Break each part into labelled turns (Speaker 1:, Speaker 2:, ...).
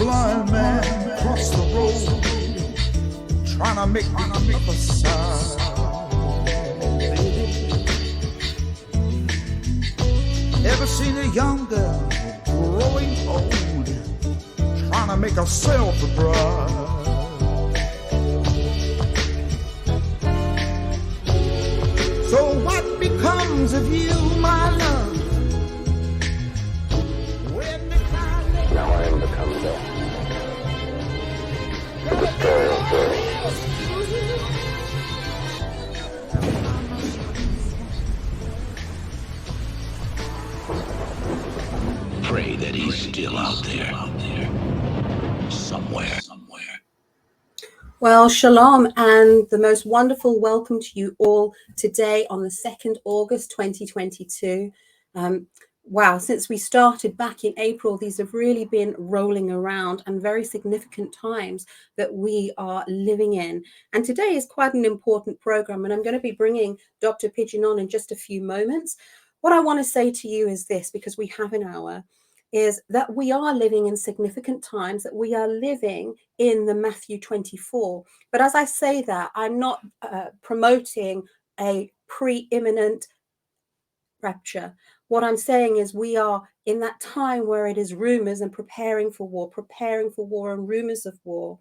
Speaker 1: blind man cross the road, trying to make the other side. Ever seen a young girl growing old, trying to make herself a bride? So what becomes of you, my love?
Speaker 2: Now I am become death, the destroyer of worlds.
Speaker 3: Pray that he's still out there, somewhere.
Speaker 4: Well, shalom and the most wonderful welcome to you all today on the 2nd August 2022. Wow, since we started back in April, these have really been rolling around and very significant times that we are living in. And today is quite an important program, and I'm going to be bringing Dr. Pidgeon on in just a few moments. What I want to say to you is this, because we have an hour, is that we are living in significant times, that we are living in the Matthew 24. But as I say that, I'm not promoting a preeminent rapture. What I'm saying is we are in that time where it is rumors and preparing for war and rumors of war.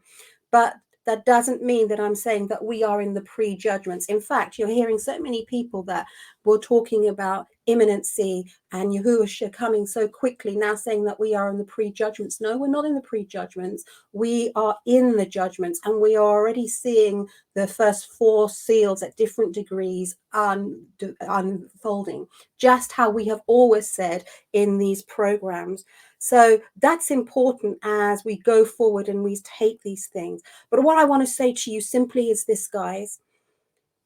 Speaker 4: But that doesn't mean that I'm saying that we are in the prejudgments. In fact, you're hearing so many people that were talking about imminency and Yahushua coming so quickly, now saying that we are in the prejudgments. No, we're not in the prejudgments. We are in the judgments, and we are already seeing the first 4 seals at different degrees unfolding, just how we have always said in these programs. So that's important as we go forward and we take these things. But what I want to say to you simply is this, guys.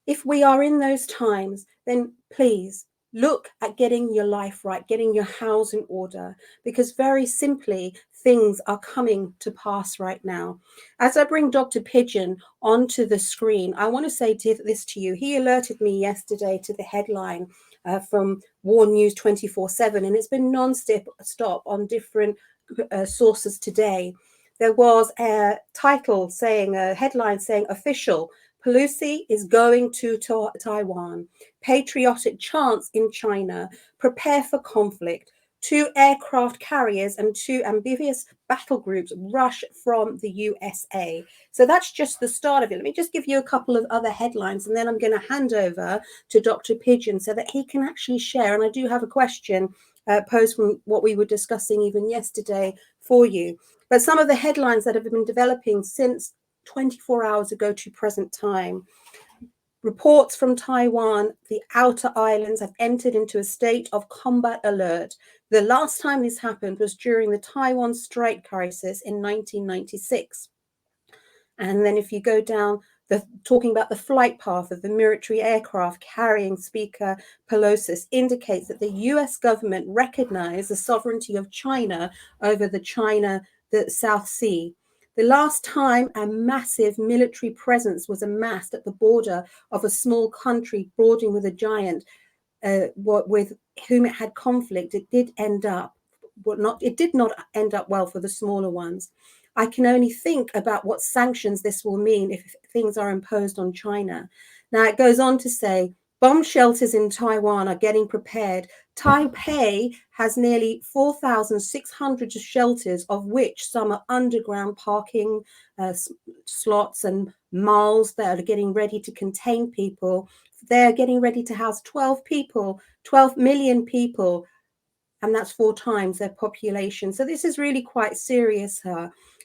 Speaker 4: If we are in those times, then please look at getting your life right, getting your house in order, because very simply, things are coming to pass right now. As I bring Dr. Pidgeon onto the screen, I want to say this to you. He alerted me yesterday to the headline from War News 24/7, and it's been non-stop on different sources today. There was a headline saying, official, Pelosi is going to Taiwan. Patriotic chants in China. Prepare for conflict. 2 aircraft carriers and 2 amphibious battle groups rush from the USA. So that's just the start of it. Let me just give you a couple of other headlines, and then I'm going to hand over to Dr. Pidgeon so that he can actually share. And I do have a question posed from what we were discussing even yesterday for you. But some of the headlines that have been developing since 24 hours ago to present time. Reports from Taiwan, the outer islands have entered into a state of combat alert. The last time this happened was during the Taiwan Strait crisis in 1996. And then if you go down, talking about the flight path of the military aircraft carrying Speaker Pelosi indicates that the US government recognized the sovereignty of China over the South Sea. The last time a massive military presence was amassed at the border of a small country bordering with a giant with whom it had conflict, it did not end up well for the smaller ones. I can only think about what sanctions this will mean if things are imposed on China. Now, it goes on to say, bomb shelters in Taiwan are getting prepared. Taipei has nearly 4,600 shelters, of which some are underground parking slots and malls that are getting ready to contain people. They're getting ready to house 12 million people, and that's 4 times their population. So this is really quite serious.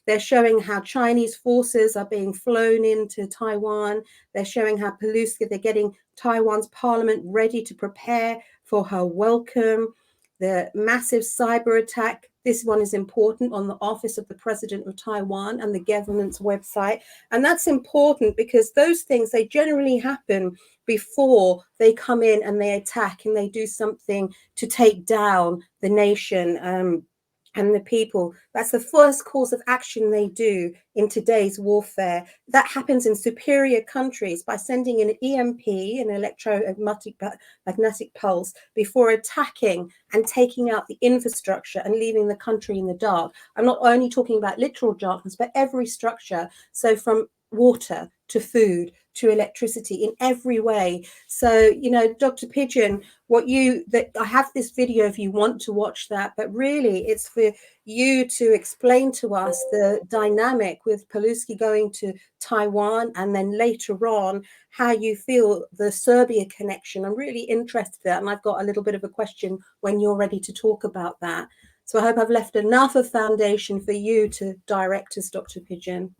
Speaker 4: They're showing how Chinese forces are being flown into Taiwan. They're showing how Pelosi, they're getting Taiwan's parliament ready to prepare for her welcome. The massive cyber attack, this one is important, on the office of the president of Taiwan and the government's website. And that's important because those things, they generally happen before they come in and they attack and they do something to take down the nation. and the people. That's the first course of action they do in today's warfare. That happens in superior countries by sending an EMP, an electromagnetic pulse, before attacking and taking out the infrastructure and leaving the country in the dark. I'm not only talking about literal darkness, but every structure. So from water to food to electricity, in every way. So, you know, Dr. Pidgeon, I have this video if you want to watch that, but really it's for you to explain to us the dynamic with Pelosi going to Taiwan, and then later on how you feel the Serbia connection. I'm really interested in that, and I've got a little bit of a question when you're ready to talk about that. So I hope I've left enough of foundation for you to direct us, Dr. Pidgeon.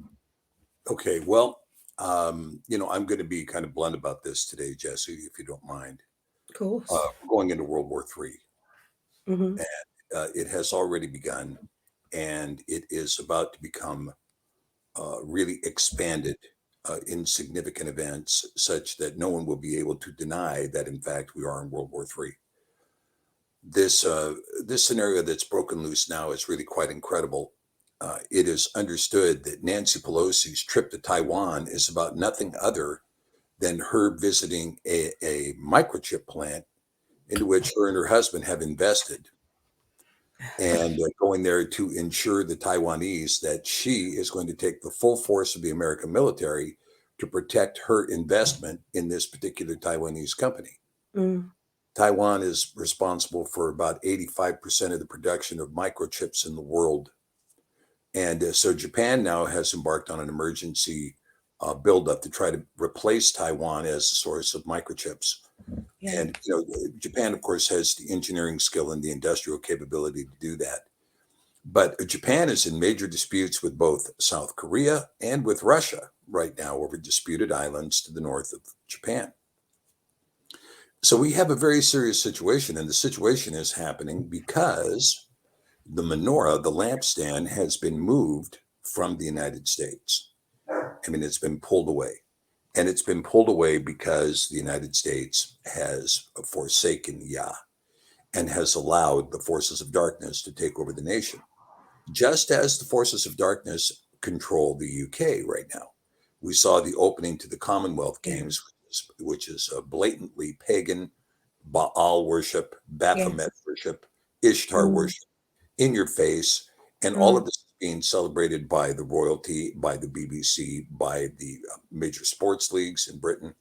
Speaker 5: Okay, well, you know, I'm going to be kind of blunt about this today, Jesse, if you don't mind.
Speaker 4: Of course.
Speaker 5: We're going into World War III.
Speaker 4: Mm-hmm.
Speaker 5: And it has already begun, and it is about to become really expanded in significant events, such that no one will be able to deny that, in fact, we are in World War III. This scenario that's broken loose now is really quite incredible. It is understood that Nancy Pelosi's trip to Taiwan is about nothing other than her visiting a microchip plant into which her and her husband have invested, and going there to ensure the Taiwanese that she is going to take the full force of the American military to protect her investment in this particular Taiwanese company.
Speaker 4: Mm.
Speaker 5: Taiwan is responsible for about 85% of the production of microchips in the world. And so Japan now has embarked on an emergency buildup to try to replace Taiwan as a source of microchips.
Speaker 4: Yeah.
Speaker 5: And, you know, Japan, of course, has the engineering skill and the industrial capability to do that. But Japan is in major disputes with both South Korea and with Russia right now over disputed islands to the north of Japan. So we have a very serious situation, and the situation is happening because the menorah, the lampstand, has been moved from the United States. I mean, it's been pulled away. And it's been pulled away because the United States has forsaken Yah and has allowed the forces of darkness to take over the nation, just as the forces of darkness control the UK right now. We saw the opening to the Commonwealth Games, which is a blatantly pagan Baal worship, Baphomet worship, Ishtar worship, in your face. And all of this is being celebrated by the royalty, by the BBC, by the major sports leagues in Britain.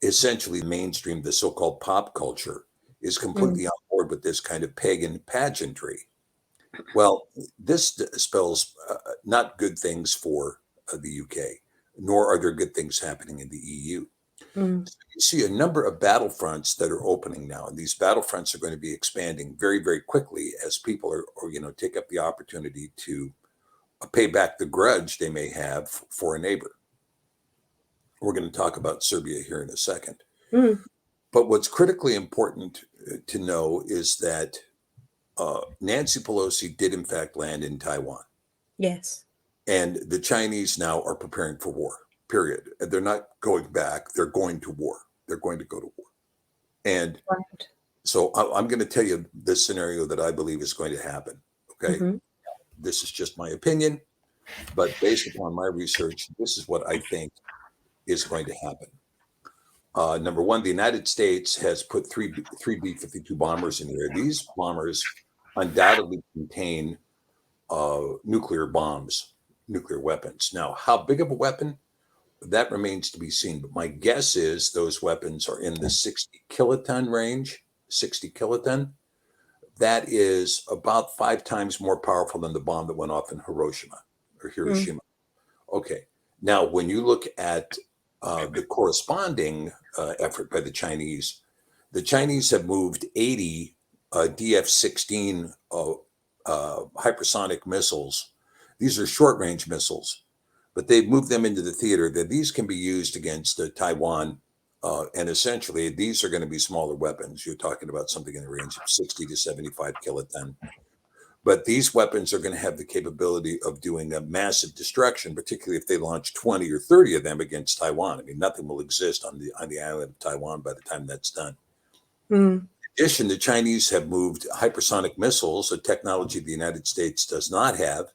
Speaker 5: Essentially, mainstream, the so-called pop culture, is completely on board with this kind of pagan pageantry. Well, this spells not good things for the UK, nor are there good things happening in the EU.
Speaker 4: Mm.
Speaker 5: So you see a number of battlefronts that are opening now, and these battlefronts are going to be expanding very, very quickly as people are take up the opportunity to pay back the grudge they may have for a neighbor. We're going to talk about Serbia here in a second.
Speaker 4: Mm.
Speaker 5: But what's critically important to know is that Nancy Pelosi did in fact land in Taiwan.
Speaker 4: Yes.
Speaker 5: And the Chinese now are preparing for war, period. They're not going back. They're going to war. They're going to go to war. And so I'm going to tell you this scenario that I believe is going to happen. Okay.
Speaker 4: Mm-hmm.
Speaker 5: This is just my opinion, but based upon my research, this is what I think is going to happen. Number one, the United States has put three B-52 bombers in there. These bombers undoubtedly contain nuclear bombs, nuclear weapons. Now, how big of a weapon? That remains to be seen. But my guess is those weapons are in the 60 kiloton range, 60 kiloton. That is about 5 times more powerful than the bomb that went off in Hiroshima or Hiroshima. Okay. Now, when you look at the corresponding effort by the Chinese have moved 80 DF-16 hypersonic missiles. These are short-range missiles, but they've moved them into the theater that these can be used against Taiwan. And essentially, these are going to be smaller weapons. You're talking about something in the range of 60 to 75 kiloton. But these weapons are going to have the capability of doing a massive destruction, particularly if they launch 20 or 30 of them against Taiwan. I mean, nothing will exist on the island of Taiwan by the time that's done. addition, the Chinese have moved hypersonic missiles, a technology the United States does not have,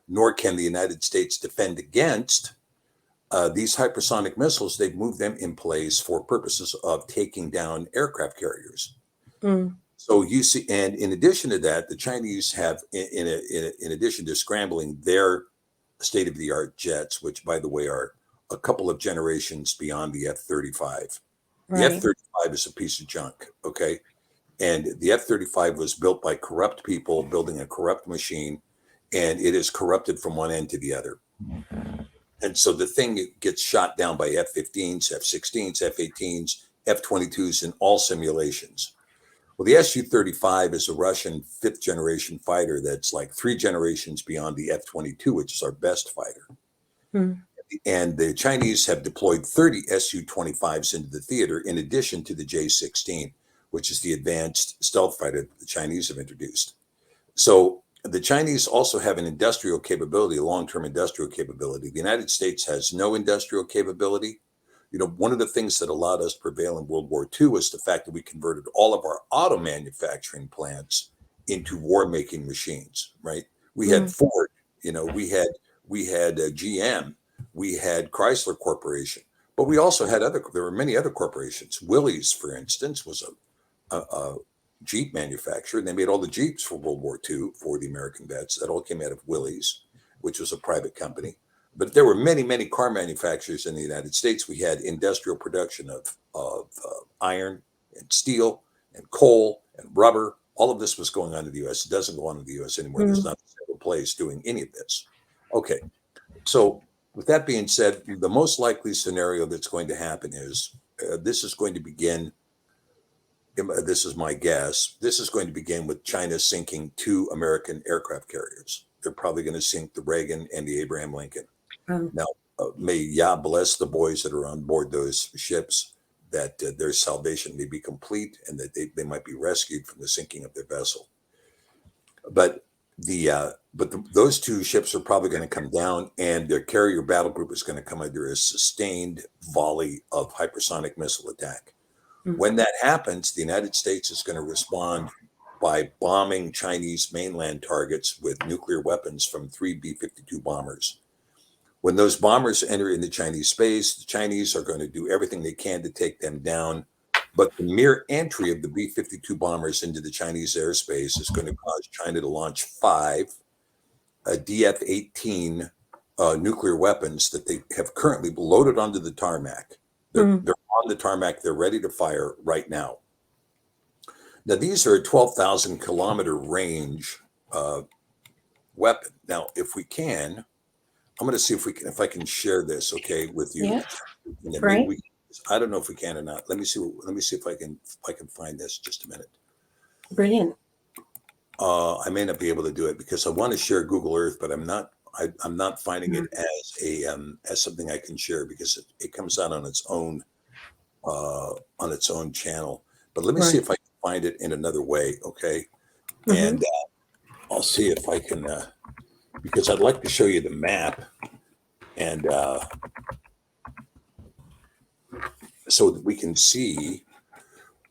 Speaker 5: nor can the United States defend against. These hypersonic missiles, they've moved them in place for purposes of taking down aircraft carriers.
Speaker 4: Mm.
Speaker 5: So you see, and in addition to that, the Chinese have, in addition to scrambling their state-of-the-art jets, which, by the way, are a couple of generations beyond the F-35. The
Speaker 4: Right.
Speaker 5: F-35 is a piece of junk, okay? And the F-35 was built by corrupt people building a corrupt machine, and it is corrupted from one end to the other. And so the thing gets shot down by F-15s, F-16s, F-18s, F-22s in all simulations. Well, the Su-35 is a Russian fifth-generation fighter that's like 3 generations beyond the F-22, which is our best fighter.
Speaker 4: Mm.
Speaker 5: And the Chinese have deployed 30 Su-25s into the theater, in addition to the J-16, which is the advanced stealth fighter that the Chinese have introduced. So the Chinese also have an industrial capability, a long-term industrial capability. The United States has no industrial capability. You know, one of the things that allowed us to prevail in World War II was the fact that we converted all of our auto manufacturing plants into war-making machines, right? We had Ford, you know, we had GM, we had Chrysler Corporation, but we also had there were many other corporations. Willys, for instance, was a Jeep manufacturer, and they made all the Jeeps for World War II for the American vets. That all came out of Willys, which was a private company. But there were many, many car manufacturers in the United States. We had industrial production of iron and steel and coal and rubber. All of this was going on in the U.S. It doesn't go on in the U.S. anymore. There's not a single place doing any of this. Okay. So with that being said, the most likely scenario that's going to happen is this is going to begin. This is my guess. This is going to begin with China sinking 2 American aircraft carriers. They're probably going to sink the Reagan and the Abraham Lincoln. Now, may Yah bless the boys that are on board those ships, that their salvation may be complete and that they might be rescued from the sinking of their vessel. But those 2 ships are probably going to come down, and their carrier battle group is going to come under a sustained volley of hypersonic missile attack. When that happens, the United States is going to respond by bombing Chinese mainland targets with nuclear weapons from 3 B-52 bombers. When those bombers enter into Chinese space, the Chinese are going to do everything they can to take them down. But the mere entry of the B-52 bombers into the Chinese airspace is going to cause China to launch 5 DF-18 nuclear weapons that they have currently loaded onto the tarmac. They're on the tarmac. They're ready to fire right now. Now, these are a 12,000 kilometer range weapon. Now, if we can, I'm going to see if I can share this, okay, with you.
Speaker 4: Yeah. Right.
Speaker 5: I don't know if we can or not. Let me see if I can find this. Just a minute.
Speaker 4: Brilliant.
Speaker 5: I may not be able to do it because I want to share Google Earth, but I'm not finding it as something I can share because it comes out on its own channel. But let me see if I can find it in another way, okay? And I'll see if I can, because I'd like to show you the map, and so that we can see.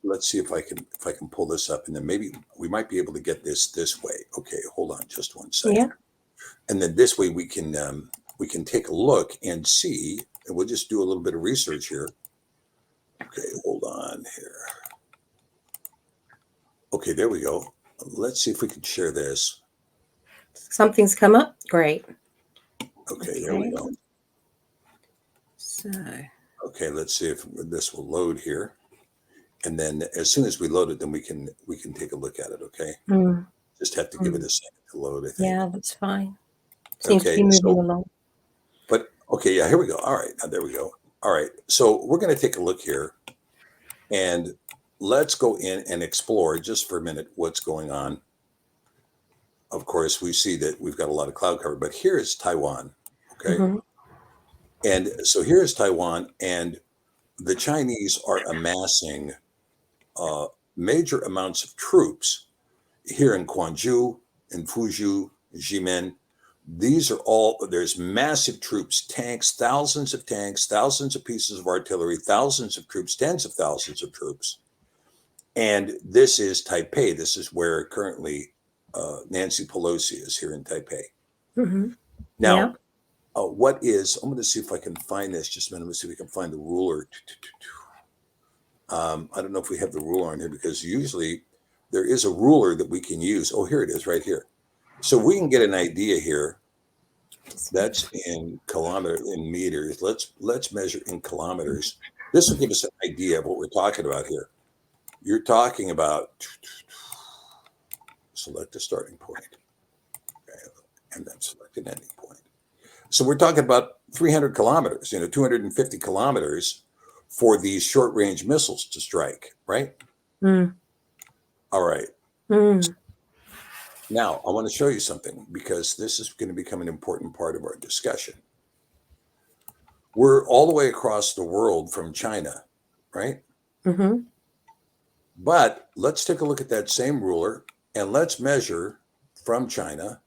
Speaker 5: Let's see if I can pull this up, and then maybe we might be able to get this way. Okay, hold on, just one second.
Speaker 4: Yeah.
Speaker 5: And then this way we can take a look and see, and we'll just do a little bit of research here. Okay, hold on here. Okay, there we go. Let's see if we can share this.
Speaker 4: Something's come up. Great.
Speaker 5: Okay, there we go.
Speaker 4: So.
Speaker 5: Okay, let's see if this will load here. And then as soon as we load it, then we can take a look at it, okay? Just have to give it a second to load, I think.
Speaker 4: Yeah, that's fine. Seems to be moving along.
Speaker 5: But, okay, yeah, here we go. All right, now there we go. All right, so we're going to take a look here. And let's go in and explore just for a minute what's going on. Of course, we see that we've got a lot of cloud cover, but here is Taiwan, okay? And so here is Taiwan, and the Chinese are amassing major amounts of troops here in Gwangju, in Fuzhou, Ximen. There's massive troops, tanks, thousands of pieces of artillery, thousands of troops, tens of thousands of troops. And this is Taipei. This is where currently Nancy Pelosi is here in Taipei.
Speaker 4: Mm-hmm.
Speaker 5: Now,
Speaker 4: Yeah.
Speaker 5: I'm going to see if I can find this. Just a minute. Let's see if we can find the ruler. I don't know if we have the ruler on here because usually there is a ruler that we can use. Oh, here it is right here. So we can get an idea here. That's in meters. Let's measure in kilometers. This will give us an idea of what we're talking about here. You're talking about select a starting point, okay, and then select an ending point. So we're talking about 300 kilometers, 250 kilometers for these short range missiles to strike, right?
Speaker 4: Mm.
Speaker 5: All right.
Speaker 4: Mm.
Speaker 5: Now, I want to show you something because this is going to become an important part of our discussion. We're all the way across the world from China, right?
Speaker 4: Mm-hmm.
Speaker 5: But let's take a look at that same ruler and let's measure from China.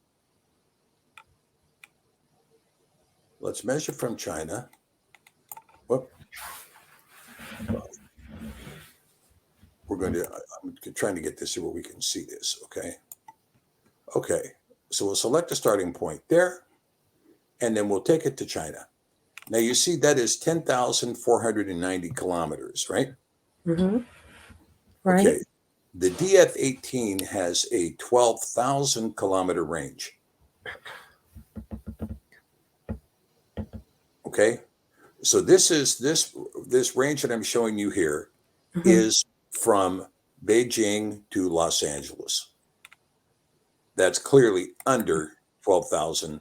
Speaker 5: Let's measure from China. Whoop. I'm trying to get this here where we can see this, okay? Okay, so we'll select a starting point there, and then we'll take it to China. Now you see that is 10,490 kilometers, right?
Speaker 4: Mm-hmm. Right.
Speaker 5: Okay, the DF-18 has a 12,000 kilometer range. Okay, so this range that I'm showing you here is from Beijing to Los Angeles. That's clearly under 12,000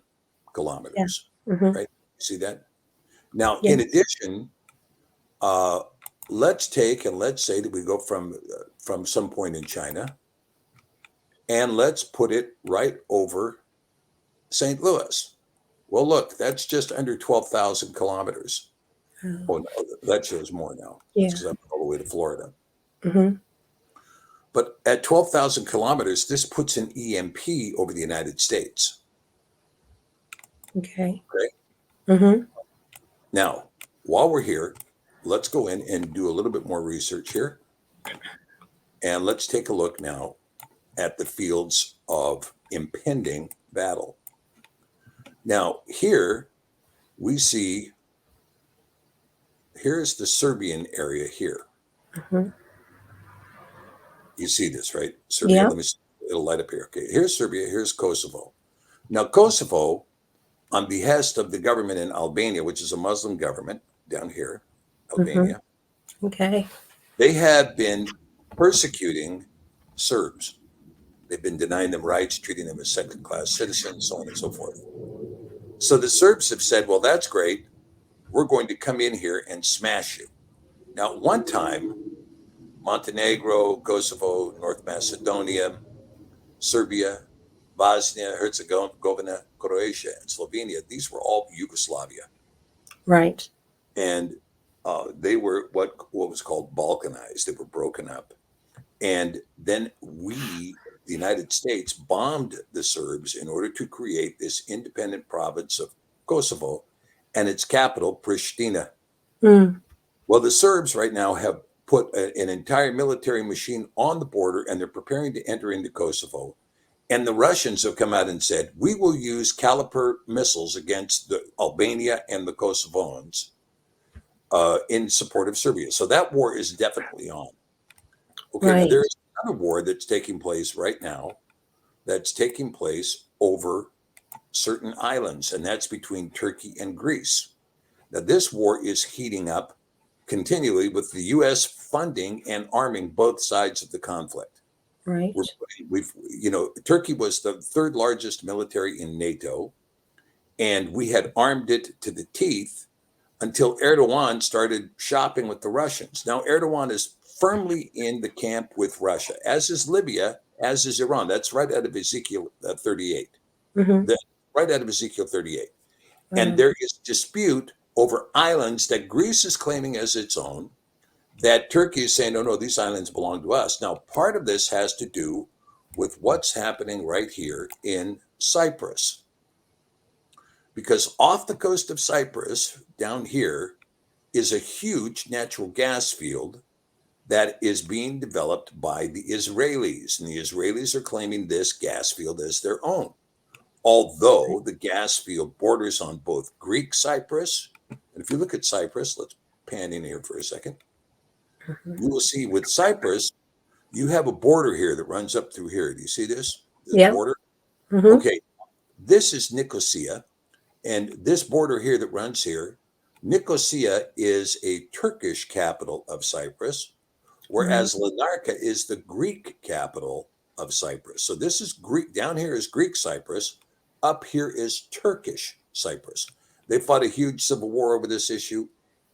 Speaker 5: kilometers, right? See that? Now, in addition, let's say that we go from some point in China, and let's put it right over St. Louis. Well, look, that's just under 12,000 kilometers. Oh, no, that shows more now.
Speaker 4: Yeah.
Speaker 5: Because I'm all the way to Florida.
Speaker 4: Mm-hmm.
Speaker 5: But at 12,000 kilometers, this puts an EMP over the United States.
Speaker 4: Okay.
Speaker 5: Okay. Now, while we're here, let's go in and do a little bit more research here. And let's take a look now at the fields of impending battle. Now, here we see, here's the Serbian area here. You see this, right? Serbia,
Speaker 4: Yeah.
Speaker 5: let me see. It'll light up here. Okay, here's Serbia, here's Kosovo. Now, Kosovo, on behest of the government in Albania, which is a Muslim government down here, Albania,
Speaker 4: Okay.
Speaker 5: they have been persecuting Serbs. They've been denying them rights, treating them as second-class citizens, so on and so forth. So the Serbs have said, well, that's great. We're going to come in here and smash you. Now, one time, Montenegro, Kosovo, North Macedonia, Serbia, Bosnia, Herzegovina, Croatia, and Slovenia, these were all Yugoslavia.
Speaker 4: Right.
Speaker 5: And they were what was called Balkanized. They were broken up. And then the United States, bombed the Serbs in order to create this independent province of Kosovo and its capital, Pristina. Well, the Serbs right now have put an entire military machine on the border, and they're preparing to enter into Kosovo. And the Russians have come out and said, we will use Caliper missiles against the Albania and the Kosovans in support of Serbia. So that war is definitely on. Okay,
Speaker 4: Right.
Speaker 5: now there's another war that's taking place right now that's taking place over certain islands, and that's between Turkey and Greece. Now, this war is heating up continually with the U.S. funding and arming both sides of the conflict.
Speaker 4: Right.
Speaker 5: Turkey was the third largest military in NATO, and we had armed it to the teeth until Erdogan started shopping with the Russians. Now, Erdogan is firmly in the camp with Russia, as is Libya, as is Iran. That's right out of Ezekiel 38. Right out of Ezekiel 38. And there is dispute over islands that Greece is claiming as its own, that Turkey is saying, no, these islands belong to us. Now, part of this has to do with what's happening right here in Cyprus. Because off the coast of Cyprus, down here, is a huge natural gas field that is being developed by the Israelis. And the Israelis are claiming this gas field as their own. Although the gas field borders on both Greek Cyprus, and if you look at Cyprus, let's pan in here for a second. You will see with Cyprus, you have a border here that runs up through here. Do you see this? This border? Okay, this is Nicosia. And this border here that runs here, Nicosia is a Turkish capital of Cyprus, whereas Larnaca is the Greek capital of Cyprus. So this is Greek. Down here is Greek Cyprus. Up here is Turkish Cyprus. They fought a huge civil war over this issue.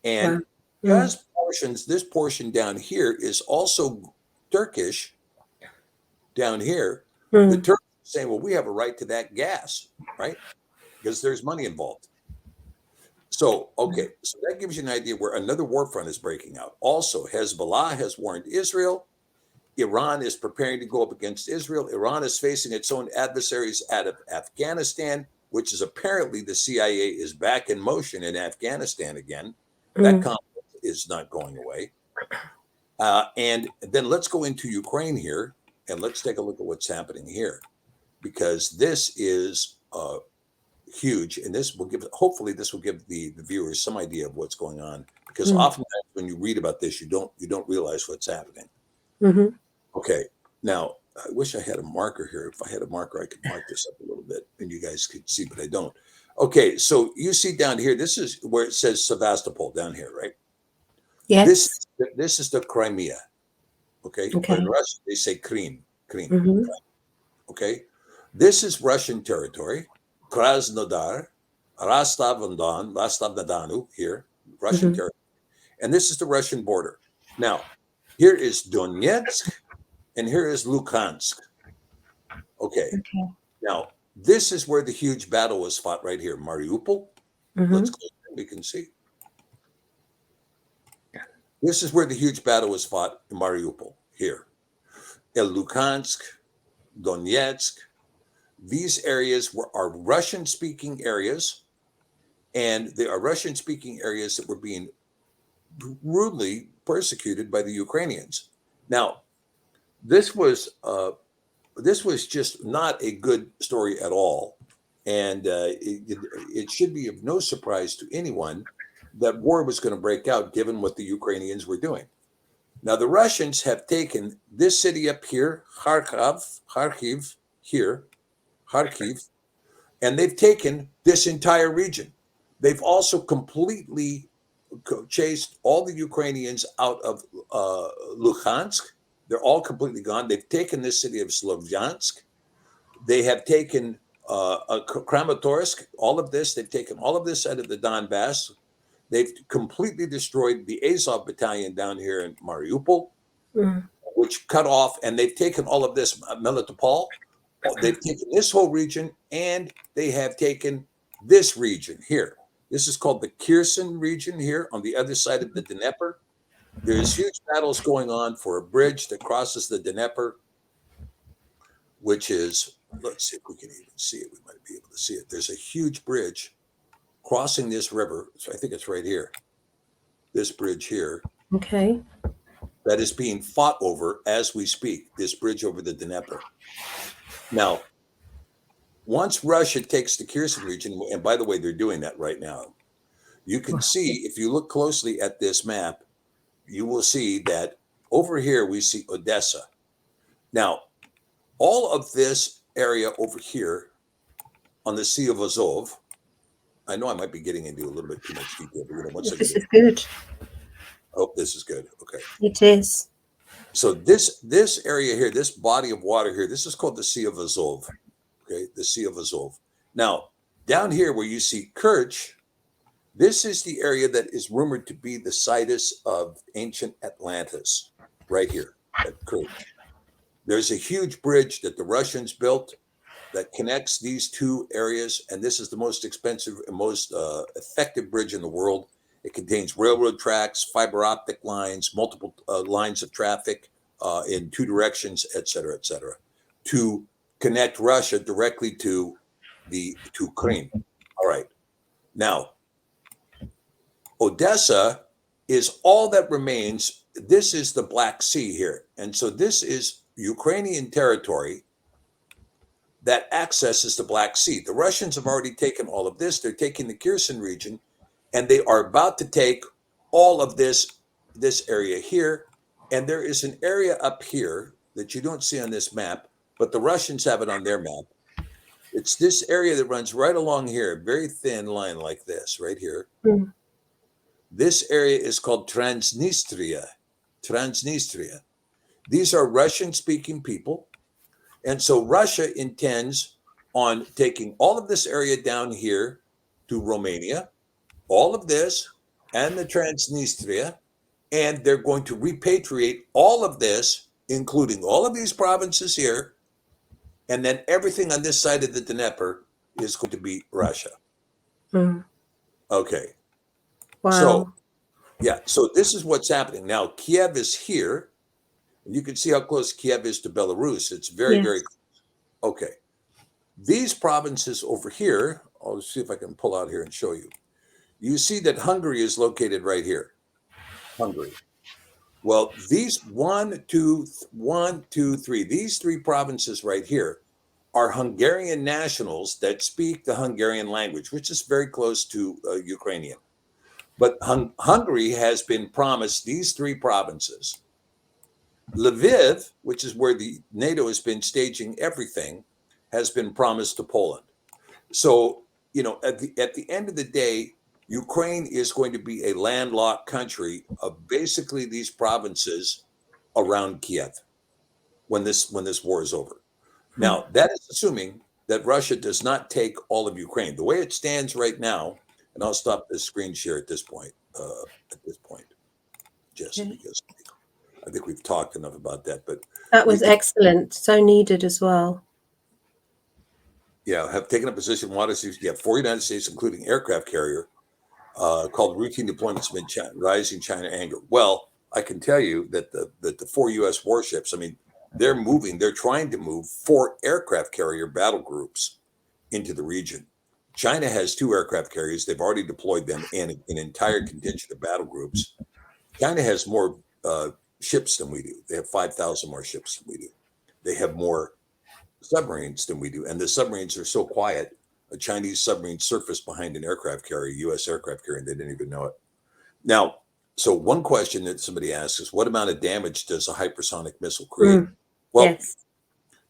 Speaker 5: And because this portion down here is also Turkish, down here, the Turks are saying, well, we have a right to that gas, right? Because there's money involved. So, okay, so that gives you an idea where another war front is breaking out. Also, Hezbollah has warned Israel. Iran is preparing to go up against Israel. Iran is facing its own adversaries out of Afghanistan, which is apparently the CIA is back in motion in Afghanistan again. That conflict is not going away. And then let's go into Ukraine here, and let's take a look at what's happening here, because this is huge, and this will give, hopefully this will give the viewers some idea of what's going on, because oftentimes when you read about this, you don't realize what's happening. Okay, now I wish I had a marker here. If I had a marker, I could mark this up a little bit and you guys could see, but I don't. Okay, so you see down here, this is where it says Sevastopol down here, right?
Speaker 4: Yes.
Speaker 5: This is the Crimea. Okay.
Speaker 4: Okay.
Speaker 5: In Russian, they say Krim. Okay. This is Russian territory. Krasnodar, Rostov-on-Don here, Russian territory. And this is the Russian border. Now, here is Donetsk and here is Luhansk. Okay. Now, this is where the huge battle was fought right here, Mariupol. Let's go, we can see. This is where the huge battle was fought in Mariupol, here. Luhansk, Donetsk. These areas are Russian-speaking areas, and they are Russian-speaking areas that were being rudely persecuted by the Ukrainians. Now, this was just not a good story at all, and it should be of no surprise to anyone that war was going to break out, given what the Ukrainians were doing. Now, the Russians have taken this city up here, Kharkiv here, Kharkiv, and they've taken this entire region. They've also completely chased all the Ukrainians out of Luhansk. They're all completely gone. They've taken this city of Slovyansk. They have taken Kramatorsk, all of this. They've taken all of this out of the Donbass. They've completely destroyed the Azov battalion down here in Mariupol, which cut off, and they've taken all of this, Melitopol. They've taken this whole region, and they have taken this region here. This is called the Kherson region here on the other side of the Dnieper. There's huge battles going on for a bridge that crosses the Dnieper, which is, let's see if we can even see it. We might be able to see it. There's a huge bridge crossing this river. So I think it's right here. This bridge here.
Speaker 4: Okay.
Speaker 5: That is being fought over as we speak, this bridge over the Dnieper. Now, once Russia takes the Kherson region, and by the way, they're doing that right now, you can see, if you look closely at this map, you will see that over here we see Odessa. Now, all of this area over here on the Sea of Azov, I know I might be getting into a little bit too much detail, but
Speaker 4: this is good.
Speaker 5: Oh, this is good. Okay.
Speaker 4: It is.
Speaker 5: So this area here, this body of water here, this is called the Sea of Azov. Okay, the Sea of Azov. Now, down here where you see Kerch, this is the area that is rumored to be the situs of ancient Atlantis, right here at Kerch. There's a huge bridge that the Russians built that connects these two areas, and this is the most expensive and most effective bridge in the world. It contains railroad tracks, fiber optic lines, multiple lines of traffic in two directions, et cetera, to connect Russia directly to Ukraine. All right. Now, Odessa is all that remains. this is the Black Sea here. And so this is Ukrainian territory that accesses the Black Sea. The Russians have already taken all of this. They're taking the Kherson region, and they are about to take all of this area here. And there is an area up here that you don't see on this map, but the Russians have it on their map. It's this area that runs right along here, a very thin line like this, right here.
Speaker 4: Mm.
Speaker 5: This area is called Transnistria. Transnistria. These are Russian-speaking people. And so Russia intends on taking all of this area down here to Romania, all of this, and the Transnistria, and they're going to repatriate all of this, including all of these provinces here, and then everything on this side of the Dnieper is going to be Russia.
Speaker 4: Mm.
Speaker 5: Okay.
Speaker 4: Wow.
Speaker 5: So, yeah, so this is what's happening. Now, Kiev is here. You can see how close Kiev is to Belarus. It's very,
Speaker 4: Yes.
Speaker 5: very close. Okay. These provinces over here, I'll see if I can pull out here and show you. You see that Hungary is located right here. Hungary. Well, these these three provinces right here are Hungarian nationals that speak the Hungarian language, which is very close to Ukrainian. But Hungary has been promised these three provinces. Lviv, which is where the NATO has been staging everything, has been promised to Poland. So, you know, at the end of the day, Ukraine is going to be a landlocked country of basically these provinces around Kiev when this war is over. Now, that is assuming that Russia does not take all of Ukraine. The way it stands right now, and I'll stop the screen share at this point, just because I think we've talked enough about that. But
Speaker 4: That was excellent. So needed as well.
Speaker 5: Yeah, have taken a position. For United States, including aircraft carrier, called routine deployments amid rising China anger. Well, I can tell you that the 4 U.S. warships, I mean, they're trying to move 4 aircraft carrier battle groups into the region. China has 2 aircraft carriers. They've already deployed them in an entire contingent of battle groups. China has more ships than we do. They have 5,000 more ships than we do. They have more submarines than we do. And the submarines are so quiet. A Chinese submarine surfaced behind an aircraft carrier, U.S. aircraft carrier, and they didn't even know it. Now, so one question that somebody asks is, what amount of damage does a hypersonic missile create? Well,
Speaker 4: Yes.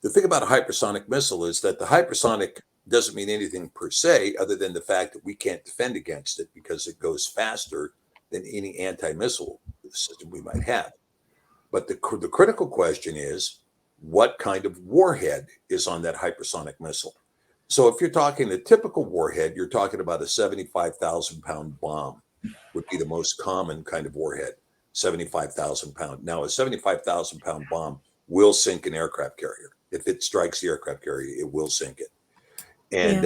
Speaker 5: the thing about a hypersonic missile is that the hypersonic doesn't mean anything per se, other than the fact that we can't defend against it because it goes faster than any anti-missile system we might have. But the critical question is, what kind of warhead is on that hypersonic missile? So if you're talking a typical warhead, you're talking about a 75,000 pound bomb would be the most common kind of warhead, 75,000 pound. Now, a 75,000 pound bomb will sink an aircraft carrier. If it strikes the aircraft carrier, it will sink it. And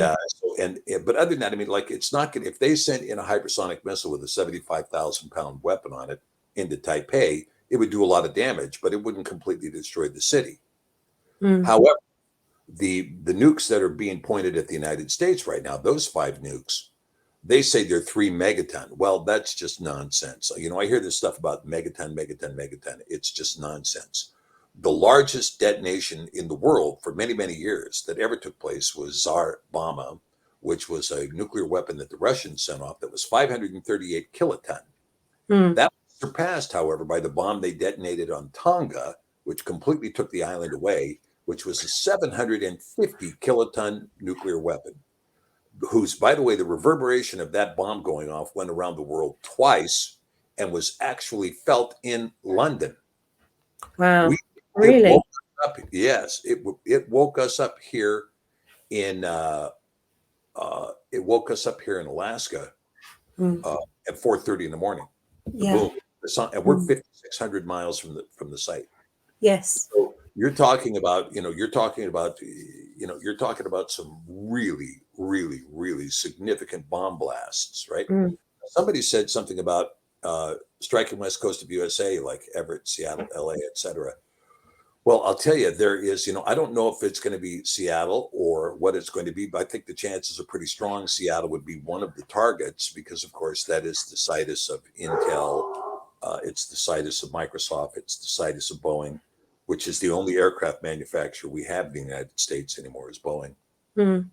Speaker 5: but other than that, I mean, like, it's not going to, if they sent in a hypersonic missile with a 75,000 pound weapon on it into Taipei, it would do a lot of damage, but it wouldn't completely destroy the city. However, the nukes that are being pointed at the United States right now, those 5 nukes, they say they're 3 megaton. Well, that's just nonsense. You know, I hear this stuff about megaton. It's just nonsense. The largest detonation in the world for many, many years that ever took place was Tsar Bomba, which was a nuclear weapon that the Russians sent off that was 538 kiloton. That was surpassed, however, by the bomb they detonated on Tonga, which completely took the island away, which was a 750 kiloton nuclear weapon, whose, by the way, the reverberation of that bomb going off went around the world twice and was actually felt in London.
Speaker 4: Wow. Really?
Speaker 5: It woke us up here in Alaska at 4:30 in the morning. Boom. And we're 5,600 miles from the site.
Speaker 4: Yes.
Speaker 5: So you're talking about some really, really, really significant bomb blasts, right? Somebody said something about striking west coast of USA, like Everett, Seattle, LA, etc. Well, I'll tell you, there is, I don't know if it's going to be Seattle or what it's going to be, but I think the chances are pretty strong Seattle would be one of the targets because, of course, that is the situs of Intel, It's the situs of Microsoft. It's the situs of Boeing, which is the only aircraft manufacturer we have in the United States anymore is Boeing.
Speaker 4: Mm.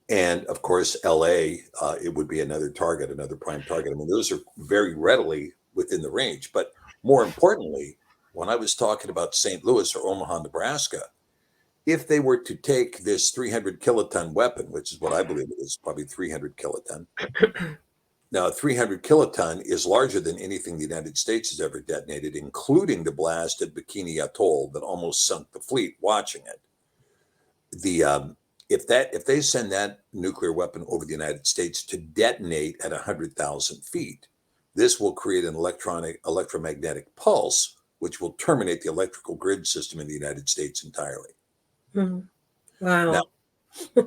Speaker 5: And of course, LA, it would be another target, another prime target. I mean, those are very readily within the range. But more importantly, when I was talking about St. Louis or Omaha, Nebraska, if they were to take this 300 kiloton weapon, which is what I believe it is, probably 300 kiloton. Now, 300 kiloton is larger than anything the United States has ever detonated, including the blast at Bikini Atoll that almost sunk the fleet watching it. If they send that nuclear weapon over the United States to detonate at 100,000 feet, this will create an electromagnetic pulse, which will terminate the electrical grid system in the United States entirely.
Speaker 4: Mm. Wow.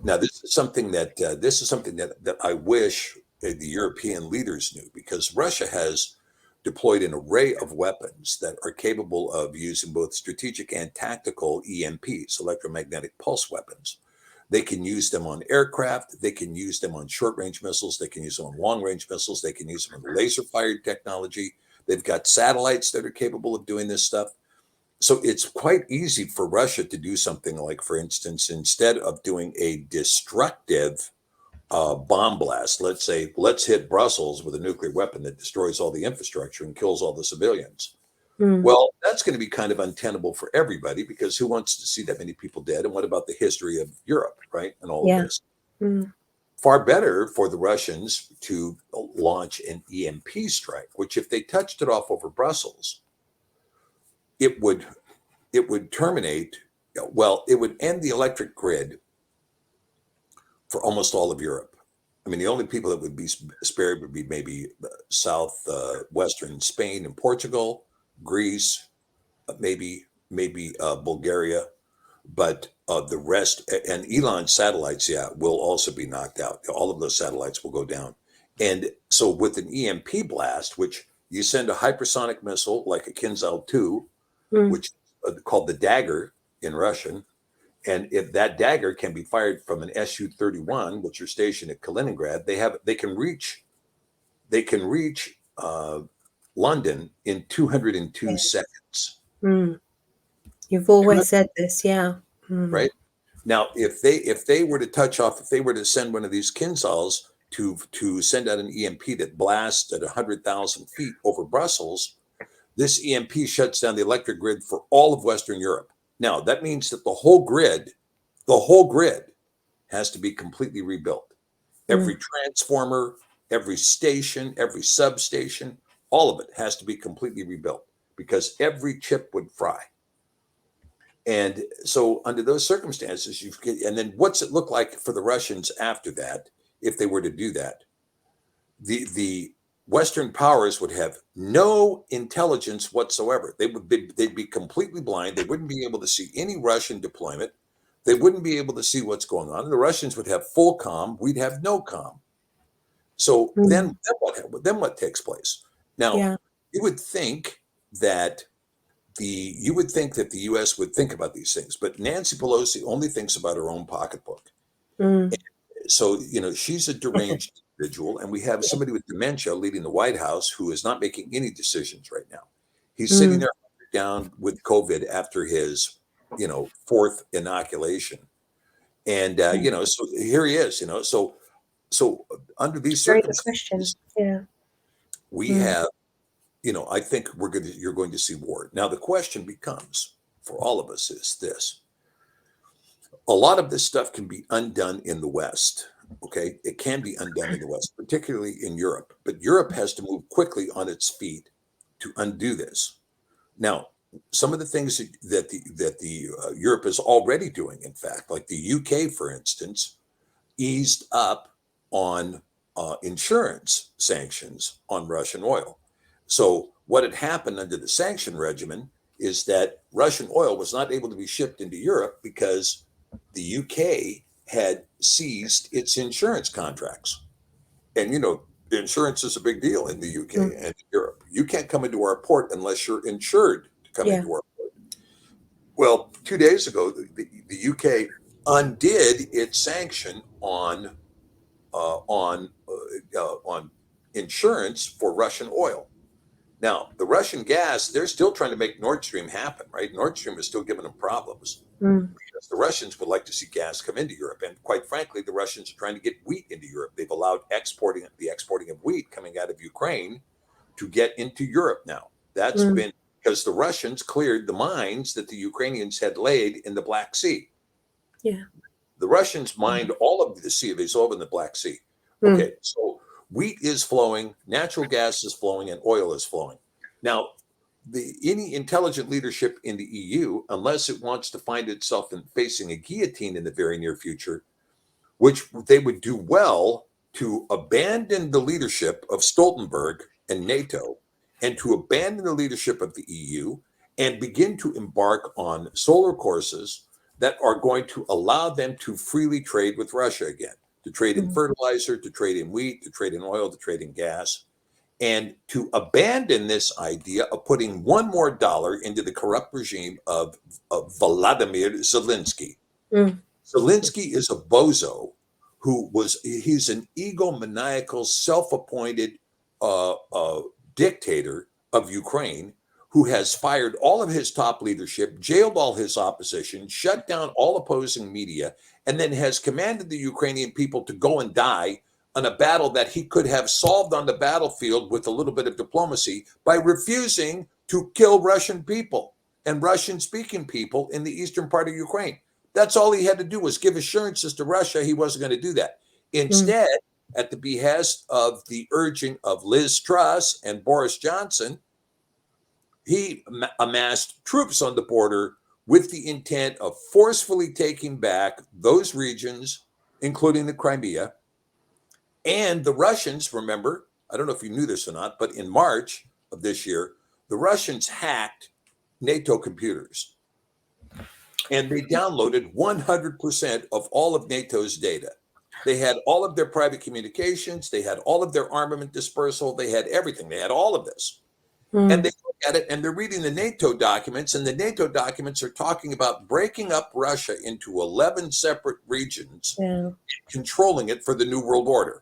Speaker 5: Now this is something that I wish the European leaders knew, because Russia has deployed an array of weapons that are capable of using both strategic and tactical EMPs, electromagnetic pulse weapons. They can use them on aircraft. They can use them on short-range missiles. They can use them on long-range missiles. They can use them on laser-fired technology. They've got satellites that are capable of doing this stuff. So it's quite easy for Russia to do something like, for instance, instead of doing a destructive bomb blast, let's say, let's hit Brussels with a nuclear weapon that destroys all the infrastructure and kills all the civilians.
Speaker 4: Mm.
Speaker 5: Well, that's going to be kind of untenable for everybody, because who wants to see that many people dead? And what about the history of Europe, right? And all of this.
Speaker 4: Mm.
Speaker 5: Far better for the Russians to launch an EMP strike, which if they touched it off over Brussels, it would terminate, well, it would end the electric grid for almost all of Europe. I mean, the only people that would be spared would be maybe southwestern Spain and Portugal, Greece, maybe Bulgaria, but the rest, and Elon's satellites, will also be knocked out. All of those satellites will go down. And so with an EMP blast, which you send a hypersonic missile like a Kinzhal 2, which is called the Dagger in Russian, and if that Dagger can be fired from an Su-31, which are stationed at Kaliningrad, they can reach London in 202 seconds.
Speaker 4: Mm. You've always said this, yeah. Mm.
Speaker 5: Right? Now, if they were to send one of these Kinzhals to send out an EMP that blasts at 100,000 feet over Brussels, this EMP shuts down the electric grid for all of Western Europe. Now, that means that the whole grid has to be completely rebuilt. Every transformer, every station, every substation, all of it has to be completely rebuilt, because every chip would fry. And so under those circumstances, and then what's it look like for the Russians after that, if they were to do that? The Western powers would have no intelligence whatsoever. They'd be completely blind. They wouldn't be able to see any Russian deployment. They wouldn't be able to see what's going on. The Russians would have full comm. We'd have no comm. So then what takes place? Now, you would think that the U.S. would think about these things, but Nancy Pelosi only thinks about her own pocketbook. So, she's a deranged individual, and we have somebody with dementia leading the White House who is not making any decisions right now. He's sitting there down with COVID after his, fourth inoculation. And, so here he is, so under these circumstances, we have, I think you're going to see war. Now, the question becomes for all of us is this. A lot of this stuff can be undone in the West. Okay. It can be undone in the West, particularly in Europe, but Europe has to move quickly on its feet to undo this. Now, some of the things that Europe is already doing, in fact, like the UK, for instance, eased up on insurance sanctions on Russian oil. So what had happened under the sanction regimen is that Russian oil was not able to be shipped into Europe because the UK had seized its insurance contracts. And, insurance is a big deal in the UK and Europe. You can't come into our port unless you're insured to come into our port. Well, 2 days ago, the UK undid its sanction on insurance for Russian oil. Now, the Russian gas, they're still trying to make Nord Stream happen, right? Nord Stream is still giving them problems because the Russians would like to see gas come into Europe. And quite frankly, the Russians are trying to get wheat into Europe. They've allowed the exporting of wheat coming out of Ukraine to get into Europe now. That's been because the Russians cleared the mines that the Ukrainians had laid in the Black Sea.
Speaker 4: Yeah.
Speaker 5: The Russians mined all of the Sea of Azov in the Black Sea. Okay, so wheat is flowing, natural gas is flowing, and oil is flowing. Now, any intelligent leadership in the EU, unless it wants to find itself in facing a guillotine in the very near future, which they would do well to abandon the leadership of Stoltenberg and NATO and to abandon the leadership of the EU and begin to embark on solar courses that are going to allow them to freely trade with Russia again, to trade in fertilizer, to trade in wheat, to trade in oil, to trade in gas, and to abandon this idea of putting one more dollar into the corrupt regime of Vladimir Zelensky. Zelensky is a bozo he's an egomaniacal, self-appointed dictator of Ukraine who has fired all of his top leadership, jailed all his opposition, shut down all opposing media, and then has commanded the Ukrainian people to go and die on a battle that he could have solved on the battlefield with a little bit of diplomacy by refusing to kill Russian people and Russian-speaking people in the eastern part of Ukraine. That's all he had to do was give assurances to Russia he wasn't going to do that. Instead, at the behest of the urging of Liz Truss and Boris Johnson, he amassed troops on the border with the intent of forcefully taking back those regions, including the Crimea. And the Russians, remember, I don't know if you knew this or not, but in March of this year, the Russians hacked NATO computers. And they downloaded 100% of all of NATO's data. They had all of their private communications. They had all of their armament dispersal. They had everything. They had all of this. And they look at it and they're reading the NATO documents, and the NATO documents are talking about breaking up Russia into 11 separate regions, and controlling it for the New World Order.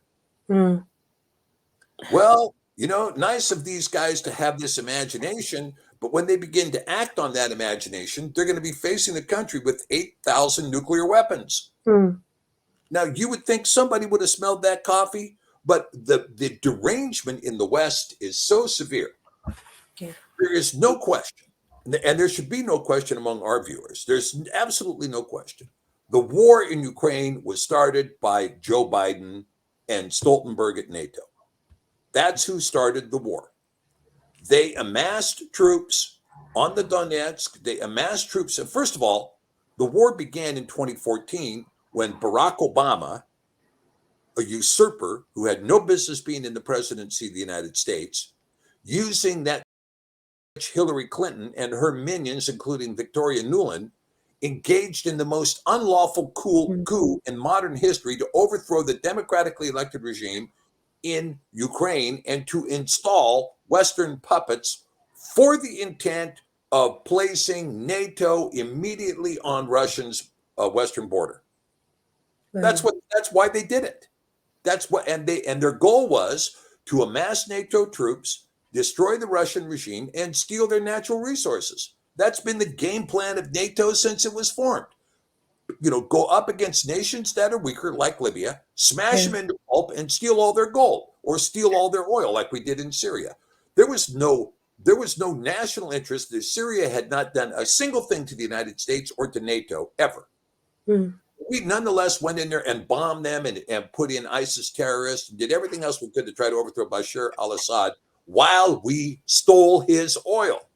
Speaker 5: Well, nice of these guys to have this imagination, but when they begin to act on that imagination, they're going to be facing the country with 8,000 nuclear weapons. Now, you would think somebody would have smelled that coffee, but the derangement in the West is so severe. There is no question, and there should be no question among our viewers. There's absolutely no question. The war in Ukraine was started by Joe Biden and Stoltenberg at NATO. That's who started the war. They amassed troops on the Donetsk. They amassed troops. And first of all, the war began in 2014 when Barack Obama, a usurper who had no business being in the presidency of the United States, using that Hillary Clinton and her minions, including Victoria Nuland, engaged in the most unlawful coup in modern history to overthrow the democratically elected regime in Ukraine and to install Western puppets for the intent of placing NATO immediately on Russia's western border. That's why they did it. And their goal was to amass NATO troops, destroy the Russian regime, and steal their natural resources. That's been the game plan of NATO since it was formed. Go up against nations that are weaker, like Libya, smash them into pulp, and steal all their gold or steal all their oil, like we did in Syria. There was no national interest. Syria had not done a single thing to the United States or to NATO ever. We nonetheless went in there and bombed them and put in ISIS terrorists, and did everything else we could to try to overthrow Bashar al-Assad while we stole his oil.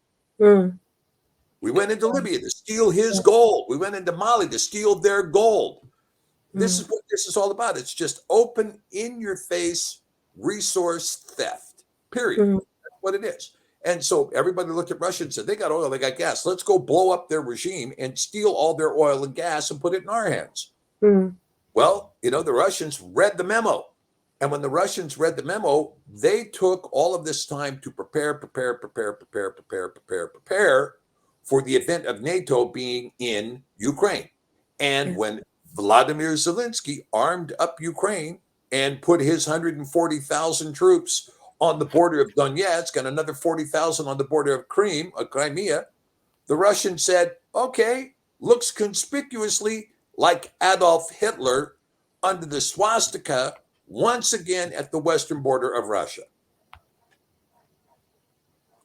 Speaker 5: We went into Libya to steal his gold. We went into Mali to steal their gold. This is what this is all about. It's just open, in-your-face resource theft, period. That's what it is. And so everybody looked at Russia and said, they got oil, they got gas. Let's go blow up their regime and steal all their oil and gas and put it in our hands. Well, the Russians read the memo. And when the Russians read the memo, they took all of this time to prepare for the event of NATO being in Ukraine. And when Vladimir Zelensky armed up Ukraine and put his 140,000 troops on the border of Donetsk and another 40,000 on the border of Crimea, the Russians said, okay, looks conspicuously like Adolf Hitler under the swastika once again at the western border of Russia.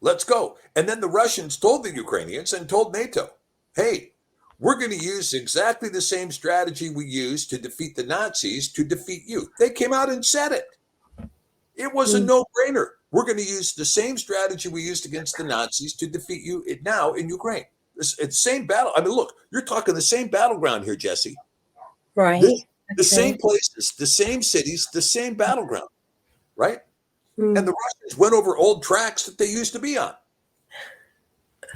Speaker 5: Let's go. And then the Russians told the Ukrainians and told NATO, hey, we're going to use exactly the same strategy we used to defeat the Nazis to defeat you. They came out and said it. It was a no-brainer. We're going to use the same strategy we used against the Nazis to defeat you now in Ukraine. It's the same battle. I mean, look, you're talking the same battleground here, Jesse.
Speaker 4: Right.
Speaker 5: The same places, the same cities, the same battleground, right? And the Russians went over old tracks that they used to be on.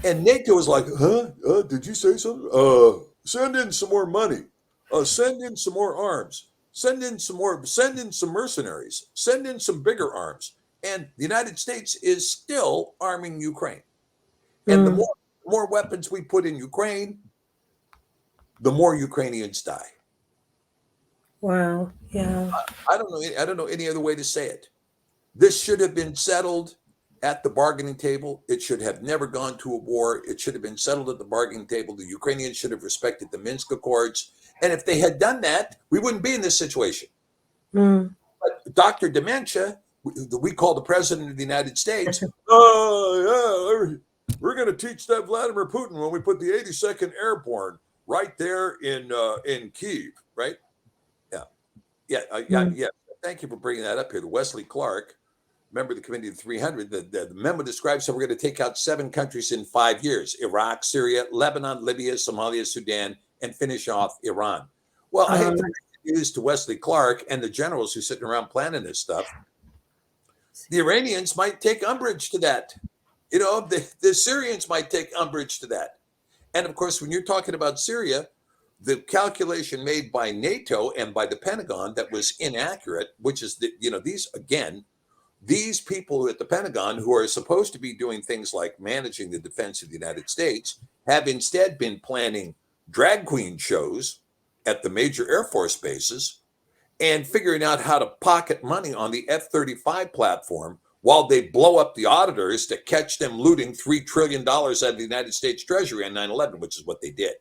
Speaker 5: And NATO was like, did you say something? Send in some more money. Send in some more arms. Send in some mercenaries. Send in some bigger arms. And the United States is still arming Ukraine. And the more weapons we put in Ukraine, the more Ukrainians die.
Speaker 4: Wow. Yeah.
Speaker 5: I don't know any other way to say it. This should have been settled at the bargaining table. It should have never gone to a war. It should have been settled at the bargaining table. The Ukrainians should have respected the Minsk Accords. And if they had done that, we wouldn't be in this situation. But Dr. Dementia, we call the president of the United States, we're going to teach that Vladimir Putin when we put the 82nd Airborne right there in Kyiv, right? Yeah. Thank you for bringing that up here. The Wesley Clark, member of the Committee of 300, the memo describes how we're going to take out 7 countries in 5 years: Iraq, Syria, Lebanon, Libya, Somalia, Sudan, and finish off Iran. Well, I hate to break the news to Wesley Clark and the generals who are sitting around planning this stuff. The Iranians might take umbrage to that. The Syrians might take umbrage to that. And of course, when you're talking about Syria, the calculation made by NATO and by the Pentagon that was inaccurate, which is these people at the Pentagon who are supposed to be doing things like managing the defense of the United States have instead been planning drag queen shows at the major Air Force bases and figuring out how to pocket money on the F-35 platform while they blow up the auditors to catch them looting $3 trillion out of the United States Treasury on 9/11, which is what they did.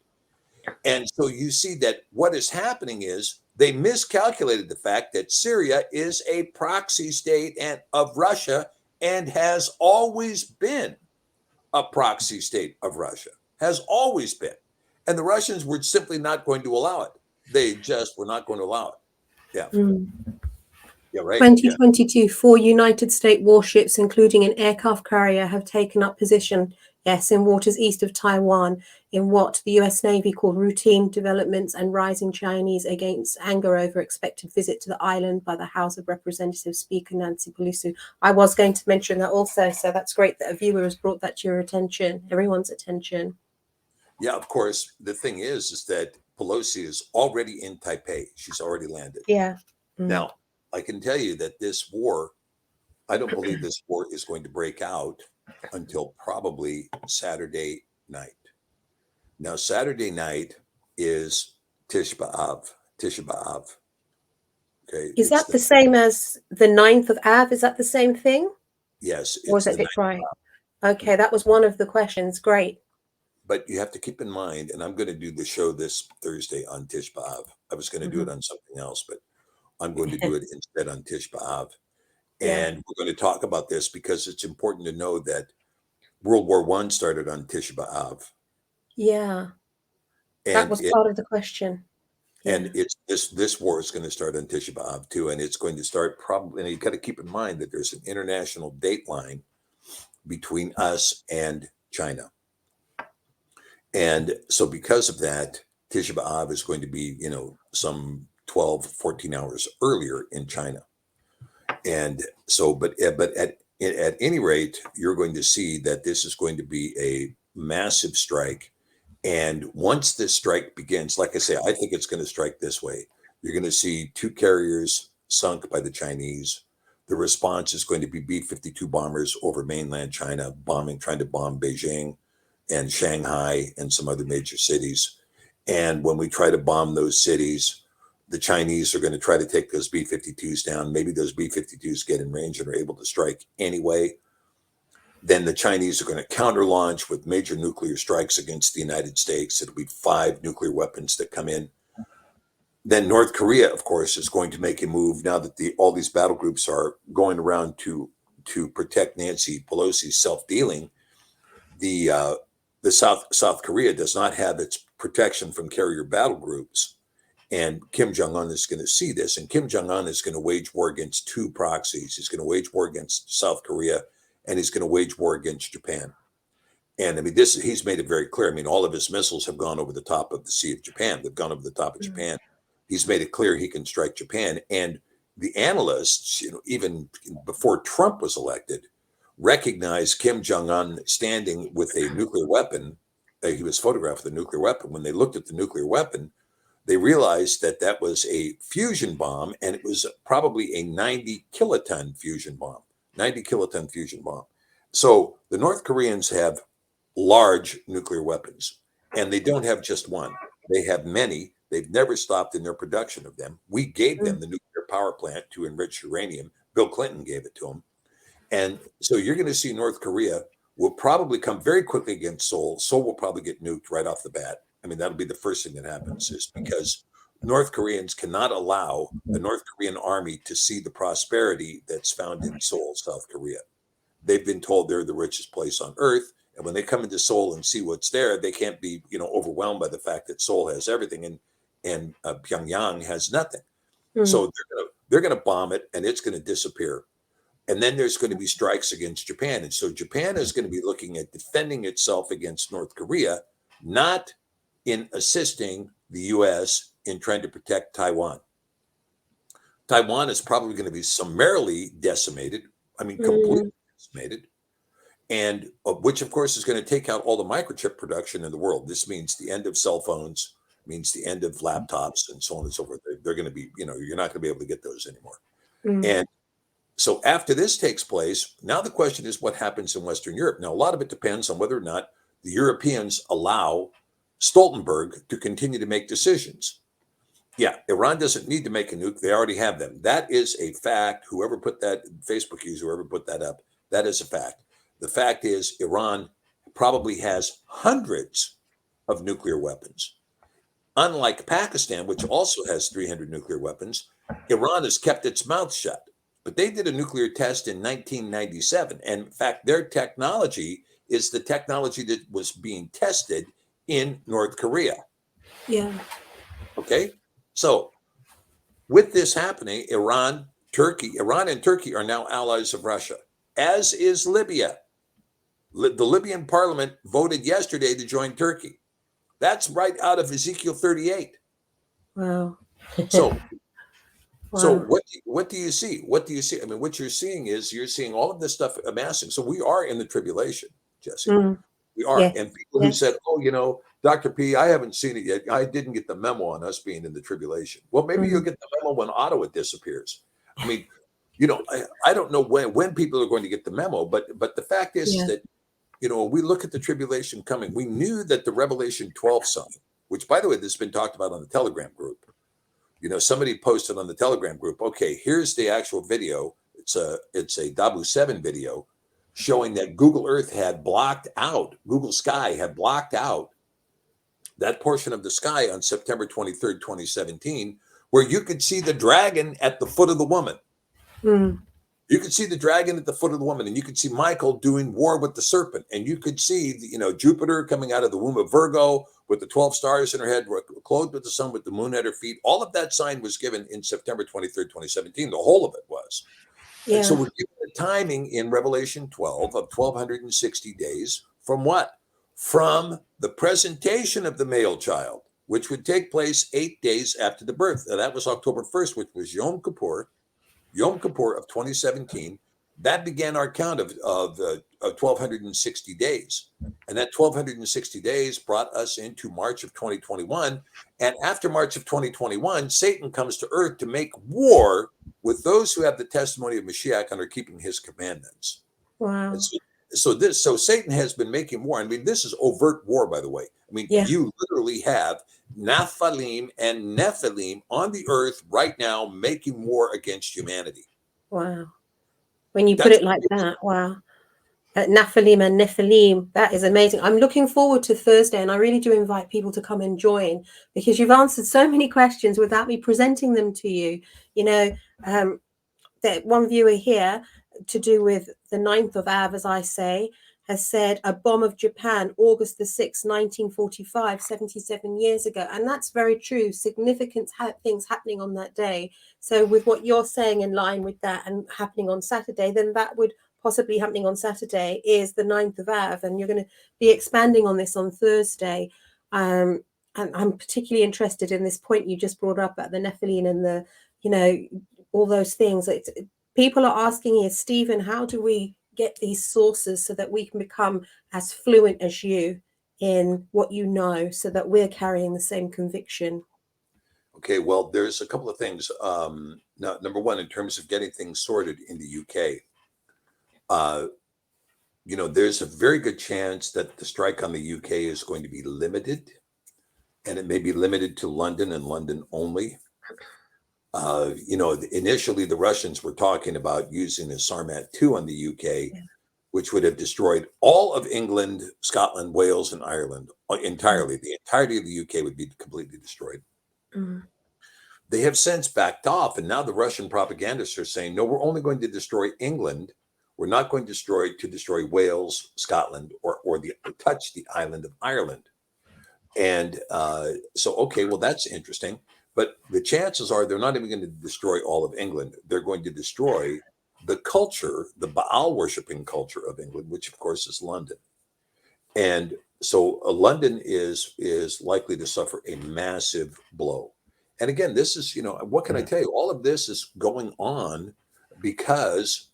Speaker 5: And so you see that what is happening is they miscalculated the fact that Syria is a proxy state of Russia and has always been a proxy state of Russia, has always been. And the Russians were simply not going to allow it. They just were not going to allow it. Yeah. Yeah, right.
Speaker 4: 2022, 4 United States warships, including an aircraft carrier, have taken up position, in waters east of Taiwan, in what the US Navy called routine developments and rising Chinese anger over expected visit to the island by the House of Representatives Speaker Nancy Pelosi. I was going to mention that also, so that's great that a viewer has brought that to your attention, everyone's attention.
Speaker 5: Yeah, of course. The thing is that Pelosi is already in Taipei. She's already landed.
Speaker 4: Yeah.
Speaker 5: Now, I can tell you that this war, I don't believe this war is going to break out until probably Saturday night. Now, Saturday night is Tisha B'Av. Okay.
Speaker 4: Is that the same as the 9th of Av? Is that the same thing?
Speaker 5: Yes.
Speaker 4: Or is it right? Okay, that was one of the questions. Great.
Speaker 5: But you have to keep in mind, and I'm going to do the show this Thursday on Tisha B'Av. I was going to do it on something else, but I'm going to do it instead on Tisha B'Av. And we're going to talk about this because it's important to know that World War I started on Tisha B'Av.
Speaker 4: Yeah.
Speaker 5: And
Speaker 4: that was part of the question.
Speaker 5: And it's this war is going to start on Tisha B'Av too. And it's going to start probably, and you've got to keep in mind that there's an international date line between us and China. And so because of that, Tisha B'Av is going to be, some 12, 14 hours earlier in China. And so, but at any rate, you're going to see that this is going to be a massive strike. And once this strike begins, like I say, I think it's going to strike this way. You're going to see 2 carriers sunk by the Chinese. The response is going to be B-52 bombers over mainland China, trying to bomb Beijing and Shanghai and some other major cities. And when we try to bomb those cities, the Chinese are going to try to take those B-52s down. Maybe those B-52s get in range and are able to strike anyway. Then the Chinese are going to counter launch with major nuclear strikes against the United States. It'll be 5 nuclear weapons that come in. Then North Korea, of course, is going to make a move now that all these battle groups are going around to protect Nancy Pelosi's self-dealing. The South Korea does not have its protection from carrier battle groups, and Kim Jong-un is going to see this, and Kim Jong-un is going to wage war against 2 proxies. He's going to wage war against South Korea, and he's going to wage war against Japan. And I mean, he's made it very clear. I mean, all of his missiles have gone over the top of the Sea of Japan. They've gone over the top of Japan. He's made it clear he can strike Japan. And the analysts, even before Trump was elected, recognized Kim Jong-un standing with a nuclear weapon. He was photographed with a nuclear weapon. When they looked at the nuclear weapon, they realized that that was a fusion bomb, and it was probably a 90 kiloton fusion bomb. 90 kiloton fusion bomb. So the North Koreans have large nuclear weapons, and they don't have just one. They have many. They've never stopped in their production of them. We gave them the nuclear power plant to enrich uranium. Bill Clinton gave it to them. And so you're going to see North Korea will probably come very quickly against Seoul. Seoul will probably get nuked right off the bat. I mean, that'll be the first thing that happens, is because North Koreans cannot allow the North Korean army to see the prosperity that's found in Seoul, South Korea. They've been told they're the richest place on earth. And when they come into Seoul and see what's there, they can't be, overwhelmed by the fact that Seoul has everything and Pyongyang has nothing. So they're going to bomb it, and it's going to disappear. And then there's going to be strikes against Japan. And so Japan is going to be looking at defending itself against North Korea, not in assisting the U.S. in trying to protect Taiwan. Taiwan is probably going to be summarily decimated. I mean, completely decimated. And which, of course, is going to take out all the microchip production in the world. This means the end of cell phones, means the end of laptops, and so on and so forth. They're going to be, you're not going to be able to get those anymore. And so after this takes place, now the question is what happens in Western Europe. Now, a lot of it depends on whether or not the Europeans allow Stoltenberg to continue to make decisions. Yeah, Iran doesn't need to make a nuke. They already have them. That is a fact. Whoever put that, Facebook user, whoever put that up, that is a fact. The fact is Iran probably has hundreds of nuclear weapons. Unlike Pakistan, which also has 300 nuclear weapons, Iran has kept its mouth shut. But they did a nuclear test in 1997. And in fact, their technology is the technology that was being tested in North Korea.
Speaker 4: Yeah.
Speaker 5: Okay. So with this happening, Iran and Turkey are now allies of Russia, as is Libya. The Libyan parliament voted yesterday to join Turkey. That's right out of Ezekiel 38.
Speaker 4: Wow.
Speaker 5: So,
Speaker 4: Wow.
Speaker 5: so what do you see? What do you see? I mean, what you're seeing is you're seeing all of this stuff amassing. So we are in the tribulation, Jesse. We are.
Speaker 4: Yeah.
Speaker 5: And people who said, oh, Dr. P, I haven't seen it yet. I didn't get the memo on us being in the tribulation. Well, maybe you'll get the memo when Ottawa disappears. I mean, I don't know when people are going to get the memo, but the fact is that, we look at the tribulation coming. We knew that the Revelation 12 sign, which, by the way, this has been talked about on the Telegram group. Somebody posted on the Telegram group, okay, here's the actual video. It's a Dabu 7 video showing that Google Earth had blocked out, Google Sky had blocked out that portion of the sky on September 23rd, 2017, where you could see the dragon at the foot of the woman. You could see the dragon at the foot of the woman, and you could see Michael doing war with the serpent, and you could see, Jupiter coming out of the womb of Virgo with the 12 stars in her head, clothed with the sun, with the moon at her feet. All of that sign was given in September 23rd, 2017. The whole of it was. Yeah. And so we're given the timing in Revelation 12 of 1,260 days from what? From the presentation of the male child, which would take place 8 days after the birth. Now, that was October 1st, which was Yom Kippur of 2017. That began our count of 1,260 days. And that 1,260 days brought us into March of 2021. And after March of 2021, Satan comes to earth to make war with those who have the testimony of Mashiach and are keeping his commandments.
Speaker 4: Wow.
Speaker 5: so Satan has been making war. I mean, this is overt war, by the way. I mean,
Speaker 4: Yeah.
Speaker 5: you literally have Nephilim and Nephilim on the earth right now making war against humanity.
Speaker 4: Wow. When you put
Speaker 5: That's
Speaker 4: it like that, wow. Nephilim and Nephilim, that is amazing. I'm looking forward to Thursday, and I really do invite people to come and join, because you've answered so many questions without me presenting them to you. You know, that one viewer here, to do with the 9th of Av, as I say, has said a bomb of Japan, August the 6th, 1945, 77 years ago. And that's very true. Significant things happening on that day. So with what you're saying in line with that and happening on Saturday, then that would possibly happening on Saturday is the 9th of Av. And you're going to be expanding on this on Thursday. And I'm particularly interested in this point you just brought up about the Nephilim and the, you know, all those things. People are asking here, Stephen, how do we get these sources so that we can become as fluent as you in what you know, so that we're carrying the same conviction?
Speaker 5: okay. Well, there's a couple of things. Now, number one, in terms of getting things sorted in the UK, you know, there's a very good chance that the strike on the UK is going to be limited, and it may be limited to London and London only. You know, initially the Russians were talking about using the Sarmat 2 on the UK, which would have destroyed all of England, Scotland, Wales, and Ireland entirely. The entirety of the UK would be completely destroyed.
Speaker 4: Mm.
Speaker 5: They have since backed off, and now the Russian propagandists are saying, no, we're only going to destroy England. We're not going to destroy Wales, Scotland, or touch the island of Ireland. And so, okay, well, that's interesting. But the chances are they're not even going to destroy all of England. They're going to destroy the culture, the Baal worshiping culture of England, which of course is London. And so London is likely to suffer a massive blow. And again, this is, you know, what can I tell you? All of this is going on because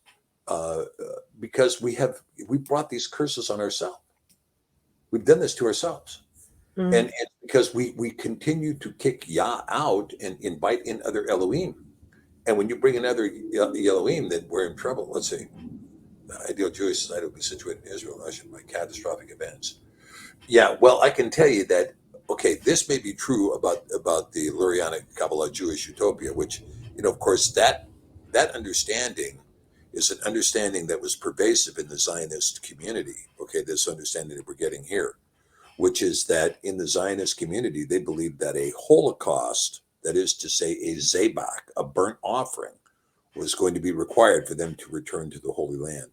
Speaker 5: we brought these curses on ourselves. We've done this to ourselves. And because we continue to kick Yah out and invite in other Elohim. And when you bring another Elohim, then we're in trouble. Let's see. The ideal Jewish society will be situated in Israel, Russia, by catastrophic events. Yeah, well, I can tell you that, okay, this may be true about the Lurianic Kabbalah Jewish utopia, which, you know, of course, that understanding is an understanding that was pervasive in the Zionist community. Okay, this understanding that we're getting here, which is that in the Zionist community, they believe that a Holocaust, that is to say a Zabak, a burnt offering, was going to be required for them to return to the Holy Land.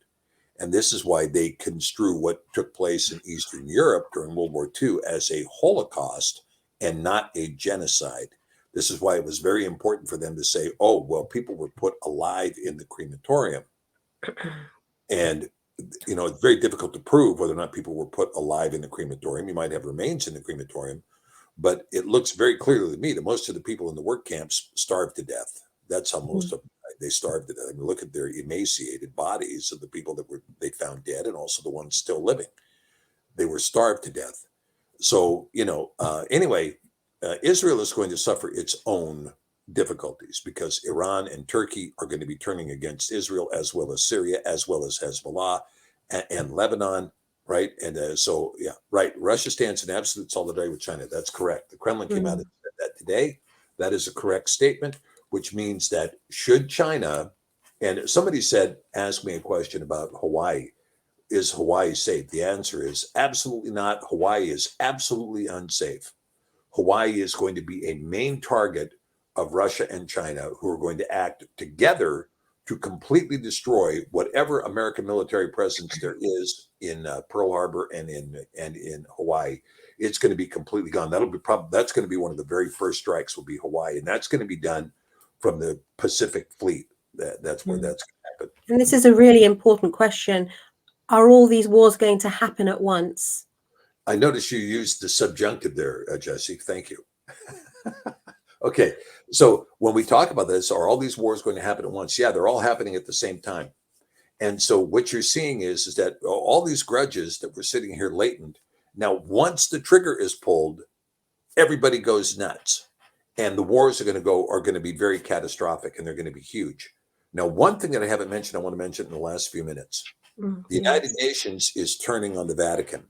Speaker 5: And this is why they construe what took place in Eastern Europe during World War II as a Holocaust and not a genocide. This is why it was very important for them to say, oh, well, people were put alive in the crematorium. And you know, it's very difficult to prove whether or not people were put alive in the crematorium. You might have remains in the crematorium, but it looks very clearly to me that most of the people in the work camps starved to death. That's how most of them died. They starved to death. I mean, look at their emaciated bodies of the people that they found dead, and also the ones still living. They were starved to death. So, you know, anyway, Israel is going to suffer its own difficulties because Iran and Turkey are going to be turning against Israel, as well as Syria, as well as Hezbollah and Lebanon, right? And so, yeah, right. Russia stands in absolute solidarity with China. That's correct. The Kremlin came out and said that today. That is a correct statement, which means that should China, and somebody said, ask me a question about Hawaii. Is Hawaii safe? The answer is absolutely not. Hawaii is absolutely unsafe. Hawaii is going to be a main target of Russia and China, who are going to act together to completely destroy whatever American military presence there is in Pearl Harbor and in Hawaii. It's going to be completely gone. That's going to be one of the very first strikes. Will be Hawaii, and that's going to be done from the Pacific Fleet. That's where that's going to happen.
Speaker 4: And this is a really important question. Are all these wars going to happen at once?
Speaker 5: I noticed you used the subjunctive there, Jesse. Thank you. Okay, so when we talk about this, are all these wars going to happen at once? Yeah, they're all happening at the same time. And so what you're seeing is that all these grudges that were sitting here latent, now once the trigger is pulled, everybody goes nuts. And the wars are going to be very catastrophic, and they're going to be huge. Now, one thing that I haven't mentioned, I want to mention in the last few minutes. The United Nations is turning on the Vatican.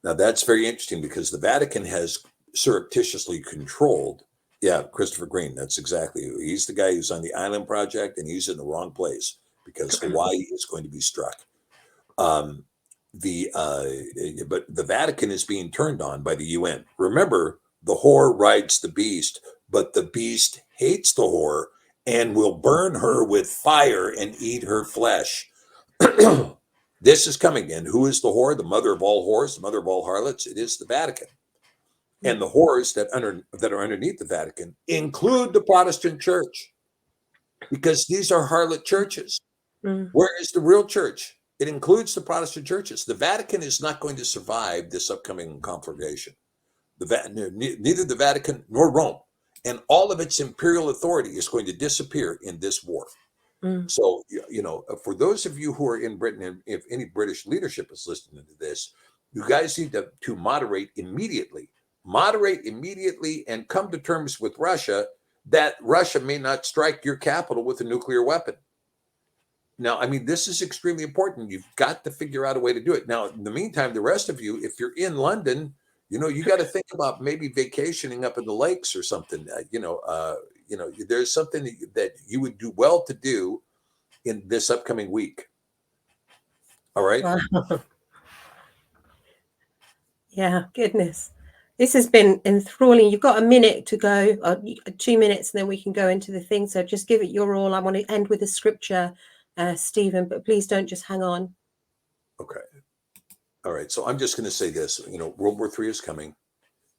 Speaker 5: Now, that's very interesting because the Vatican has surreptitiously controlled. Yeah, Christopher Green, that's exactly who. He's the guy who's on the island project, and he's in the wrong place because Hawaii is going to be struck. But the Vatican is being turned on by the UN. Remember, the whore rides the beast, but the beast hates the whore and will burn her with fire and eat her flesh. This is coming in. Who is the whore? The mother of all whores, the mother of all harlots. It is the Vatican. And the whores that are underneath the Vatican include the Protestant church, because these are harlot churches. Where is the real church? It includes the Protestant churches. The Vatican is not going to survive this upcoming conflagration. Neither the Vatican nor Rome, and all of its imperial authority is going to disappear in this war. So, for those of you who are in Britain, and if any British leadership is listening to this, you guys need to moderate immediately. Moderate immediately and come to terms with Russia that Russia may not strike your capital with a nuclear weapon. Now, I mean, this is extremely important. You've got to figure out a way to do it. Now, in the meantime, the rest of you, if you're in London, you got to think about maybe vacationing up in the lakes or something. There's something that you would do well to do in this upcoming week. All right.
Speaker 4: Wow. Yeah, goodness. This has been enthralling. You've got a minute to go, 2 minutes, and then we can go into the thing. So just give it your all. I want to end with a scripture, Stephen, but please don't just hang on. Okay.
Speaker 5: All right. So I'm just going to say this, World War III is coming.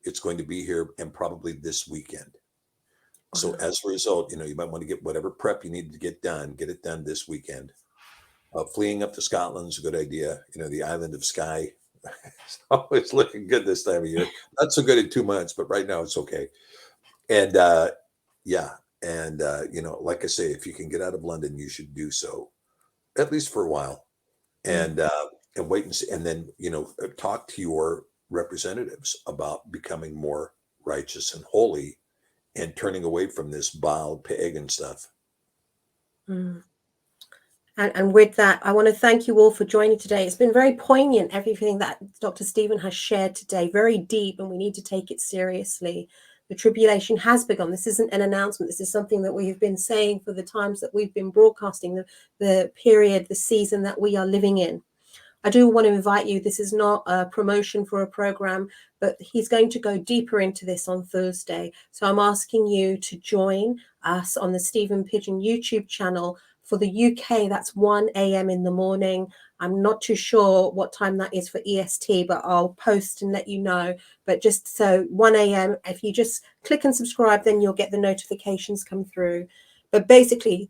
Speaker 5: It's going to be here, and probably this weekend. So as a result, you might want to get whatever prep you need to get it done this weekend. Fleeing up to Scotland is a good idea. The island of Skye. It's always looking good this time of year. Not so good in 2 months, but right now it's okay. And like I say, if you can get out of London, you should do so, at least for a while, and wait and see, and then talk to your representatives about becoming more righteous and holy, and turning away from this vile pagan stuff.
Speaker 4: And with that, I want to thank you all for joining today. It's been very poignant, everything that Dr. Stephen has shared today, very deep, and we need to take it seriously. The tribulation has begun. This isn't an announcement. This is something that we have been saying for the times that we've been broadcasting, the period, the season that we are living in. I do want to invite you. This is not a promotion for a program, but he's going to go deeper into this on Thursday. So I'm asking you to join us on the Stephen Pidgeon YouTube channel. For the UK, that's 1 a.m. in the morning. I'm not too sure what time that is for EST, but I'll post and let you know. But just so 1 a.m., if you just click and subscribe, then you'll get the notifications come through. But basically,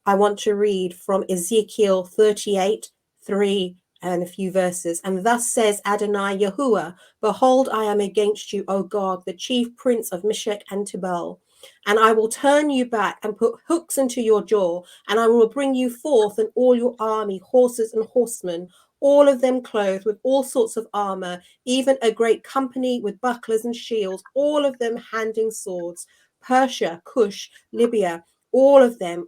Speaker 4: I want to read from Ezekiel 38:3 and a few verses. And thus says Adonai Yahuwah, behold, I am against you, O Gog, the chief prince of Meshech and Tubal. And I will turn you back and put hooks into your jaw, and I will bring you forth and all your army, horses and horsemen, all of them clothed with all sorts of armor, even a great company with bucklers and shields, all of them handing swords, Persia, Cush, Libya, all of them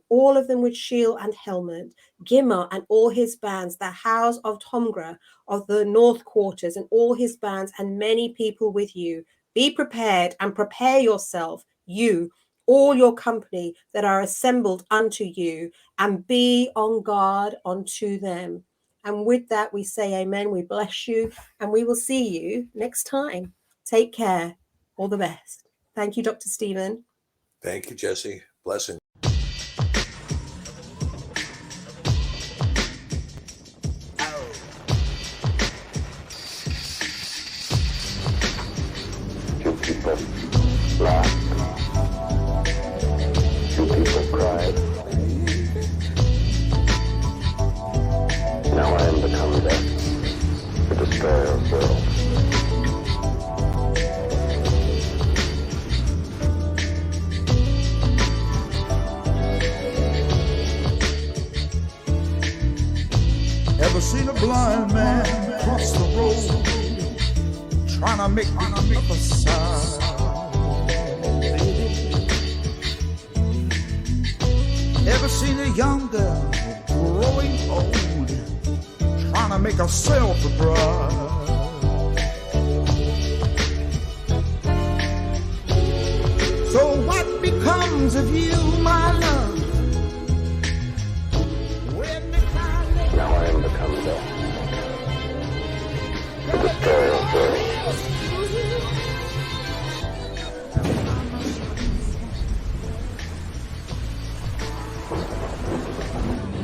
Speaker 4: with shield and helmet, Gimmer and all his bands, the house of Tomgra of the north quarters and all his bands, and many people with you. Be prepared and prepare yourself, you, all your company that are assembled unto you, and be on guard unto them. And with that, we say amen. We bless you, and we will see you next time. Take care. All the best. Thank you, Dr. Stephen.
Speaker 5: Thank you, Jesse. Blessing.
Speaker 2: Two people laughed. Two people cried. Now I am become death, the destroyer of worlds.
Speaker 1: Ever seen a blind man cross the road, trying to make the other side? Ever seen a young girl growing old, make herself a bride. So what becomes of you, my love? When the time
Speaker 2: Now I am become death, the destroyer of worlds.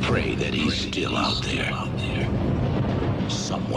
Speaker 3: Pray that he's still out there. Somewhere.